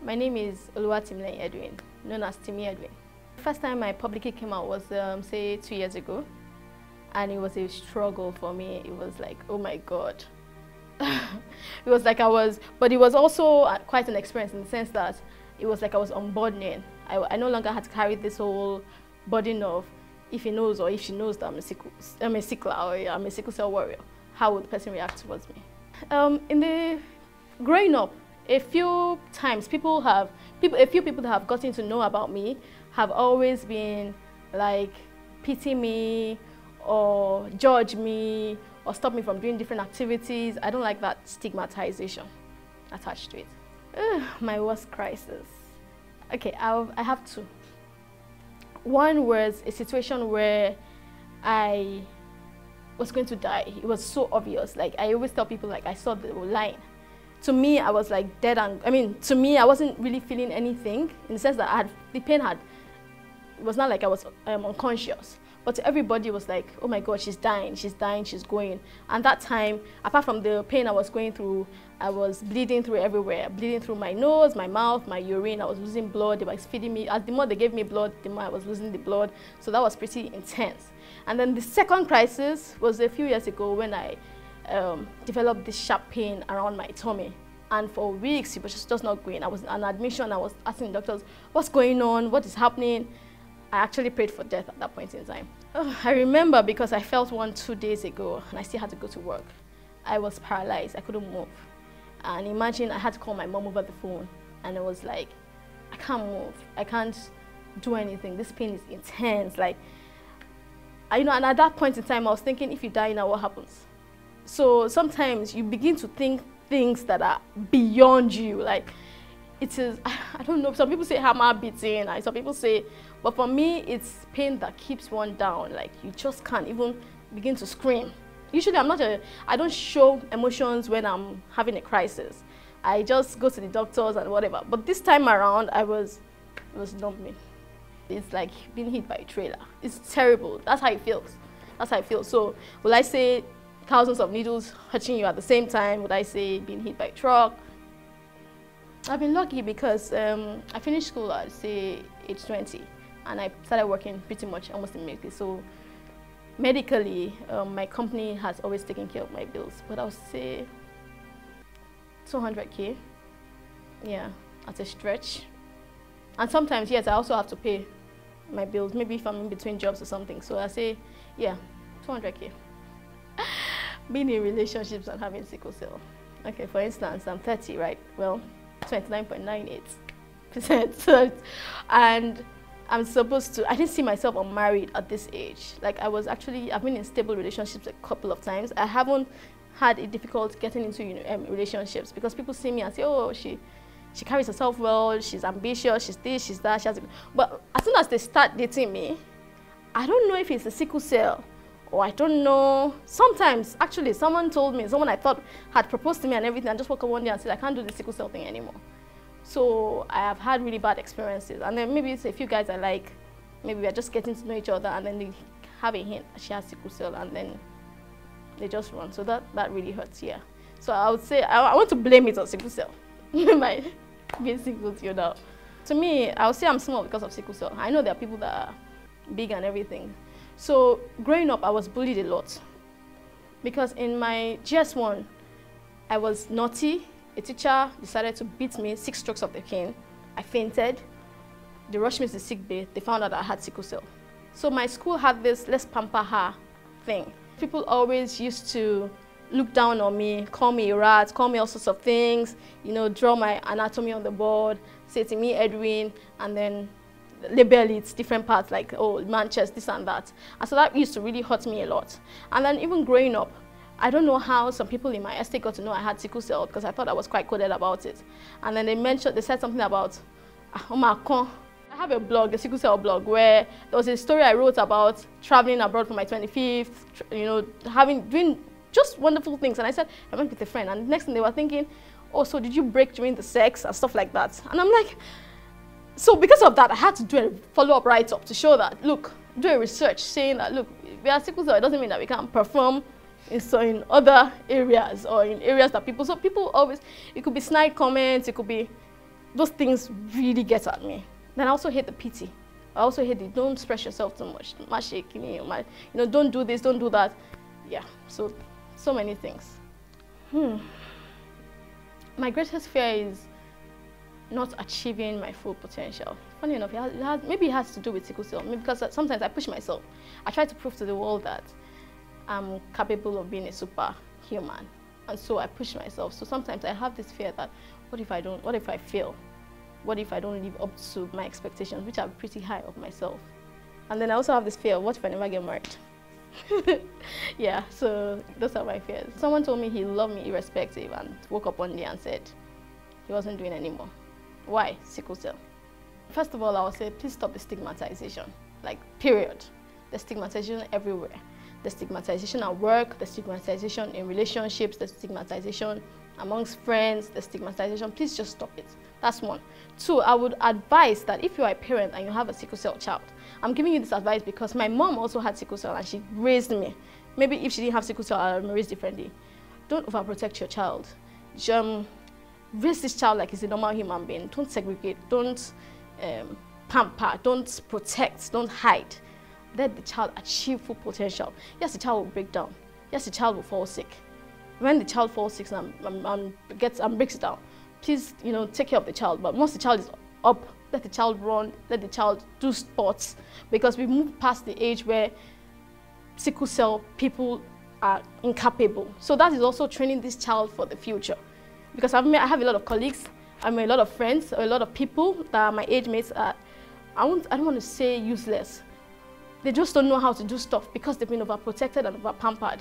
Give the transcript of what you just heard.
My name is Timileyin Edwin, known as Timileyin Edwin. The first time I publicly came out was, say, 2 years ago. And it was a struggle for me. It was like, oh my God. It was like but it was also quite an experience in the sense that it was like I was unburdening. I no longer had to carry this whole burden of if he knows or if she knows that I'm a sickler or I'm a sickle cell warrior, how would the person react towards me? Growing up, a few times a few people that have gotten to know about me have always been like pity me or judge me or stop me from doing different activities. I don't like that stigmatization attached to it. My worst crisis. Okay, I have two. One was a situation where I was going to die. It was so obvious. Like I always tell people, like I saw the line. To me, I was like dead, and to me, I wasn't really feeling anything in the sense that the pain it was not like I was unconscious. But to everybody, it was like, oh my God, she's dying, she's going. And that time, apart from the pain I was going through, I was bleeding through everywhere, bleeding through my nose, my mouth, my urine. I was losing blood. They were feeding me. As the more they gave me blood, the more I was losing the blood. So that was pretty intense. And then the second crisis was a few years ago when I developed this sharp pain around my tummy. And for weeks, it was just not going. I was on admission. I was asking the doctors, what's going on? What is happening? I actually prayed for death at that point in time. I remember because I felt one 2 days ago and I still had to go to work. I was paralyzed, I couldn't move. And imagine I had to call my mom over the phone and it was like, I can't move, I can't do anything. This pain is intense. Like, and at that point in time I was thinking, if you die now, what happens? So sometimes you begin to think things that are beyond you. Like, it is, I don't know, some people say hammer beating, and some people say, but for me, it's pain that keeps one down. Like, you just can't even begin to scream. Usually, I don't show emotions when I'm having a crisis. I just go to the doctors and whatever. But this time around, it was numbing. It's like being hit by a trailer. It's terrible. That's how it feels. That's how it feels. So, will I say thousands of needles hurting you at the same time? Would I say being hit by a truck? I've been lucky because I finished school at, say, age 20, and I started working pretty much almost immediately. So medically, my company has always taken care of my bills, but I would say 200K, yeah, at a stretch. And sometimes, yes, I also have to pay my bills, maybe if I'm in between jobs or something. So I say, yeah, 200K. Being in relationships and having sickle cell. Okay, for instance, I'm 30, right? Well, 29.98%. And I'm supposed to, I didn't see myself unmarried at this age. Like I've been in stable relationships a couple of times. I haven't had it difficult getting into relationships because people see me and say, oh, she carries herself well, she's ambitious, she's this, she's that, but as soon as they start dating me, I don't know if it's a sickle cell or I don't know. Sometimes, actually, someone I thought had proposed to me and everything, and just woke up one day and said, I can't do the sickle cell thing anymore. So I have had really bad experiences. And then maybe it's a few guys I like, maybe we're just getting to know each other, and then they have a hint that she has sickle cell, and then they just run. So that really hurts, yeah. So I would say, I want to blame it on sickle cell. My being sickle cell now. To me, I would say I'm small because of sickle cell. I know there are people that are big and everything. So growing up, I was bullied a lot because in my GS1, I was naughty. A teacher decided to beat me 6 strokes of the cane. I fainted. They rushed me to the sick bay. They found out that I had sickle cell. So my school had this let's pamper her thing. People always used to look down on me, call me a rat, call me all sorts of things, draw my anatomy on the board, say Timileyin Edwin, and then label it different parts like, oh, man chest, this and that. And so that used to really hurt me a lot. And then even growing up, I don't know how some people in my estate got to know I had sickle cell because I thought I was quite coded about it. And then they said something about, I have a blog, a sickle cell blog, where there was a story I wrote about traveling abroad for my 25th, doing just wonderful things. And I said, I went with a friend. And the next thing they were thinking, oh, so did you break during the sex and stuff like that? And I'm like, so because of that, I had to do a follow-up write-up to show that, look, do a research saying that, look, we are sickle cell, it doesn't mean that we can't perform in other areas or in areas that so people always, it could be snide comments, it could be those things really get at me. Then I also hate the pity. I also hate the don't stress yourself too much. Don't do this, don't do that. Yeah, so many things. My greatest fear is not achieving my full potential. Funny enough, maybe it has to do with sickle cell. Maybe because sometimes I push myself. I try to prove to the world that I'm capable of being a superhuman, and so I push myself. So sometimes I have this fear that what if I fail? What if I don't live up to my expectations, which are pretty high of myself? And then I also have this fear of what if I never get married? Yeah, so those are my fears. Someone told me he loved me irrespective and woke up one day and said he wasn't doing anymore. Why? Sickle cell. First of all, I would say please stop the stigmatization, like period. The stigmatization everywhere. The stigmatization at work, the stigmatization in relationships, the stigmatization amongst friends, the stigmatization. Please just stop it. That's one. Two, I would advise that if you are a parent and you have a sickle cell child, I'm giving you this advice because my mom also had sickle cell and she raised me. Maybe if she didn't have sickle cell, I would raise differently. Don't overprotect your child. Raise this child like he's a normal human being. Don't segregate, don't pamper, don't protect, don't hide. Let the child achieve full potential. Yes, the child will break down. Yes, the child will fall sick. When the child falls sick and breaks down, please, take care of the child. But once the child is up, let the child run, let the child do sports, because we move past the age where sickle cell people are incapable. So that is also training this child for the future. Because I have a lot of colleagues, a lot of friends, a lot of people that are my age mates. I don't want to say useless. They just don't know how to do stuff because they've been overprotected and overpampered.